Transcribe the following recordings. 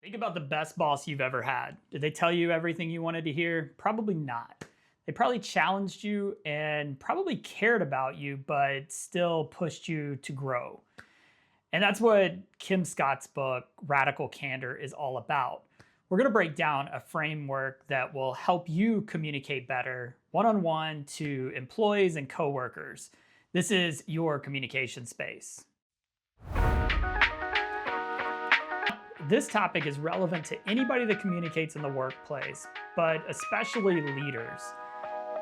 Think about the best boss you've ever had. Did they tell you everything you wanted to hear? Probably not. They probably challenged you and probably cared about you, but still pushed you to grow. And that's what Kim Scott's book, Radical Candor, is all about. We're going to break down a framework that will help you communicate better one-on-one to employees and coworkers. This is your communication space. This topic is relevant to anybody that communicates in the workplace, but especially leaders.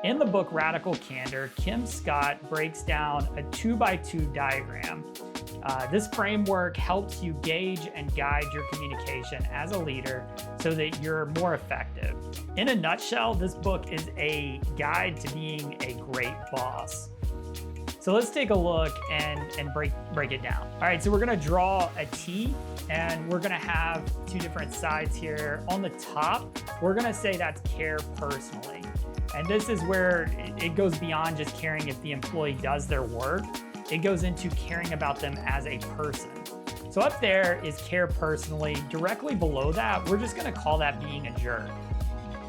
In the book Radical Candor, Kim Scott breaks down a 2x2 diagram. This framework helps you gauge and guide your communication as a leader so that you're more effective. In a nutshell, this book is a guide to being a great boss. So let's take a look and break it down. All right, so we're gonna draw a T and we're gonna have two different sides here. On the top, we're gonna say that's care personally. And this is where it goes beyond just caring if the employee does their work. It goes into caring about them as a person. So up there is care personally. Directly below that, we're just gonna call that being a jerk.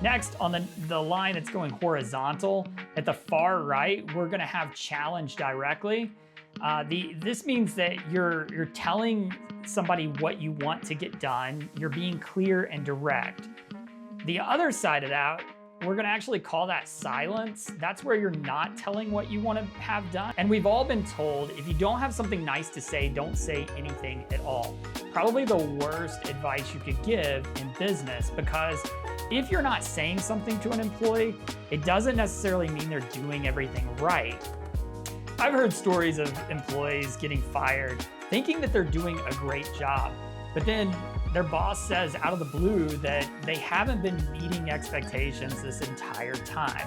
Next, on the line that's going horizontal, at the far right, we're gonna have challenge directly. This means that you're telling somebody what you want to get done. You're being clear and direct. The other side of that, we're gonna actually call that silence. That's where you're not telling what you wanna have done. And we've all been told, if you don't have something nice to say, don't say anything at all. Probably the worst advice you could give in business, because if you're not saying something to an employee, it doesn't necessarily mean they're doing everything right. I've heard stories of employees getting fired thinking that they're doing a great job, but then their boss says out of the blue that they haven't been meeting expectations this entire time.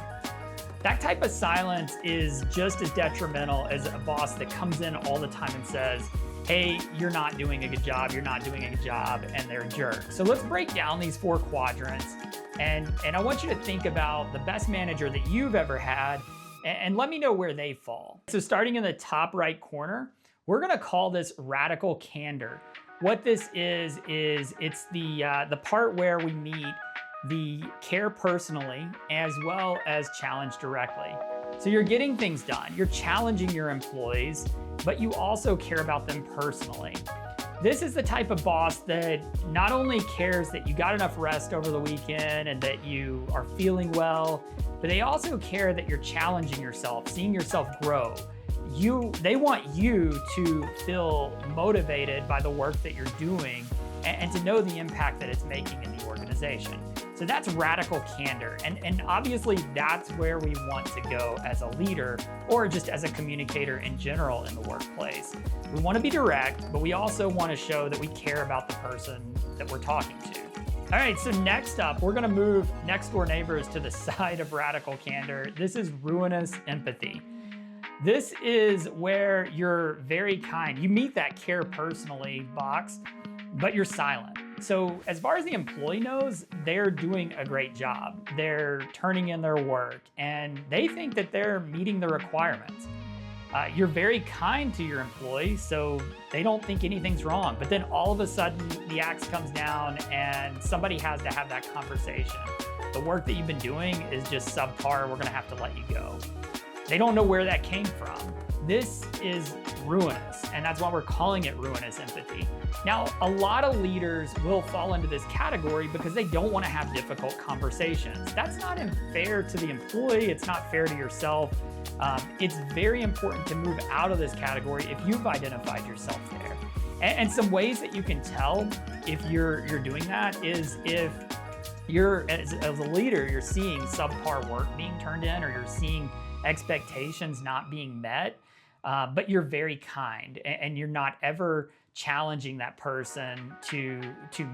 That type of silence is just as detrimental as a boss that comes in all the time and says, hey, you're not doing a good job, you're not doing a good job, and they're a jerk. So let's break down these four quadrants, and I want you to think about the best manager that you've ever had, and let me know where they fall. So starting in the top right corner, we're gonna call this radical candor. What this is it's the part where we meet the care personally as well as challenge directly. So you're getting things done, you're challenging your employees, but you also care about them personally. This is the type of boss that not only cares that you got enough rest over the weekend and that you are feeling well, but they also care that you're challenging yourself, seeing yourself grow. They want you to feel motivated by the work that you're doing and to know the impact that it's making in the organization. So that's radical candor. And obviously that's where we want to go as a leader or just as a communicator in general in the workplace. We want to be direct, but we also want to show that we care about the person that we're talking to. All right, so next up, we're going to move next door neighbors to the side of radical candor. This is ruinous empathy. This is where you're very kind. You meet that care personally box, but you're silent. So as far as the employee knows, they're doing a great job. They're turning in their work and they think that they're meeting the requirements. You're very kind to your employees, so they don't think anything's wrong. But then all of a sudden the axe comes down and somebody has to have that conversation. The work that you've been doing is just subpar. We're gonna have to let you go. They don't know where that came from. This is ruinous, and that's why we're calling it ruinous empathy. Now, a lot of leaders will fall into this category because they don't want to have difficult conversations. That's not fair to the employee, it's not fair to yourself. It's very important to move out of this category if you've identified yourself there. And some ways that you can tell if you're doing that is if you're, as a leader, you're seeing subpar work being turned in, or you're seeing expectations not being met, but you're very kind and you're not ever challenging that person to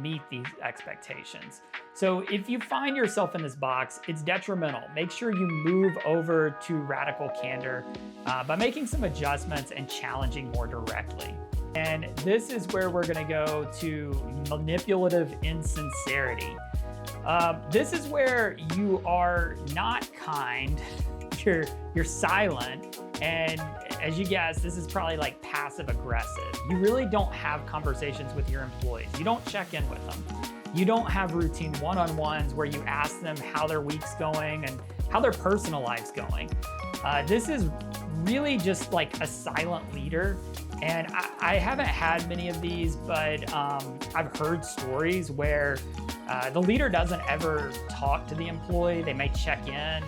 meet these expectations. So if you find yourself in this box, it's detrimental. Make sure you move over to radical candor by making some adjustments and challenging more directly. And this is where we're gonna go to manipulative insincerity. This is where you are not kind, you're silent, and as you guess, this is probably like passive aggressive. You really don't have conversations with your employees. You don't check in with them. You don't have routine one-on-ones where you ask them how their week's going and how their personal life's going. This is really just like a silent leader. And I haven't had many of these, but I've heard stories where the leader doesn't ever talk to the employee. They may check in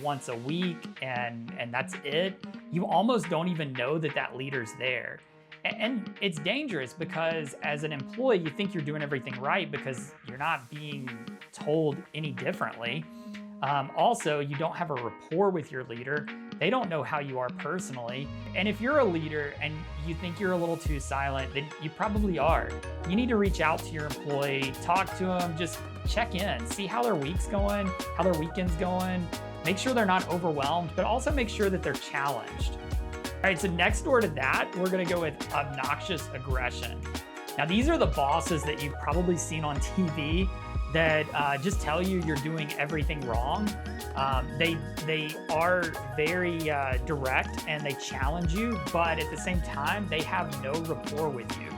once a week and that's it. You almost don't even know that that leader's there. And it's dangerous because as an employee, you think you're doing everything right because you're not being told any differently. Also, you don't have a rapport with your leader. They don't know how you are personally. And if you're a leader and you think you're a little too silent, then you probably are. You need to reach out to your employee, talk to them, just check in, see how their week's going, how their weekend's going. Make sure they're not overwhelmed, but also make sure that they're challenged. All right, so next door to that, we're gonna go with obnoxious aggression. Now, these are the bosses that you've probably seen on TV that just tell you you're doing everything wrong. They are very direct and they challenge you, but at the same time, they have no rapport with you.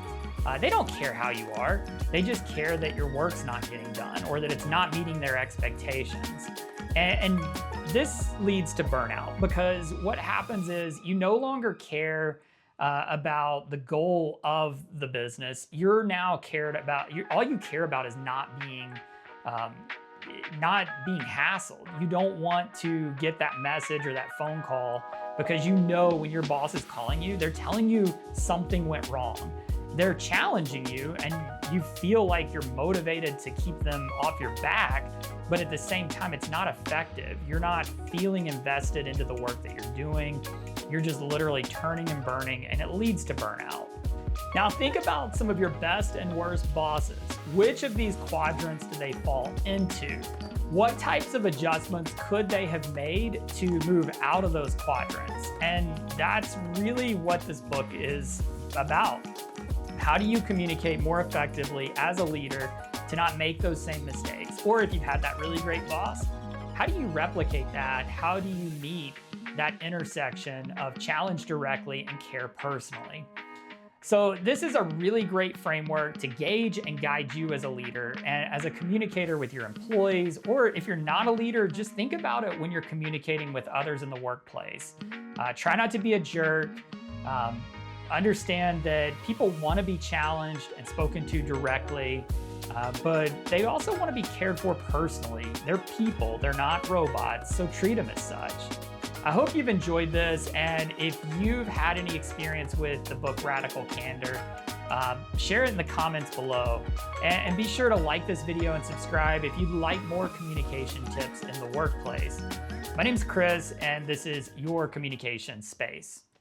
They don't care how you are. They just care that your work's not getting done or that it's not meeting their expectations. And this leads to burnout because what happens is you no longer care about the goal of the business. You're now cared about, all you care about is not being hassled. You don't want to get that message or that phone call because you know when your boss is calling you, they're telling you something went wrong. They're challenging you and you feel like you're motivated to keep them off your back, but at the same time, it's not effective. You're not feeling invested into the work that you're doing. You're just literally turning and burning, and it leads to burnout. Now think about some of your best and worst bosses. Which of these quadrants do they fall into? What types of adjustments could they have made to move out of those quadrants? And that's really what this book is about. How do you communicate more effectively as a leader to not make those same mistakes? Or if you've had that really great boss, how do you replicate that? How do you meet that intersection of challenge directly and care personally? So this is a really great framework to gauge and guide you as a leader and as a communicator with your employees, or if you're not a leader, just think about it when you're communicating with others in the workplace. Try not to be a jerk. Understand that people want to be challenged and spoken to directly, but they also want to be cared for personally. They're people, they're not robots, so treat them as such. I hope you've enjoyed this, and if you've had any experience with the book Radical Candor, share it in the comments below. And be sure to like this video and subscribe if you'd like more communication tips in the workplace. My name's Chris, and this is Your Communication Space.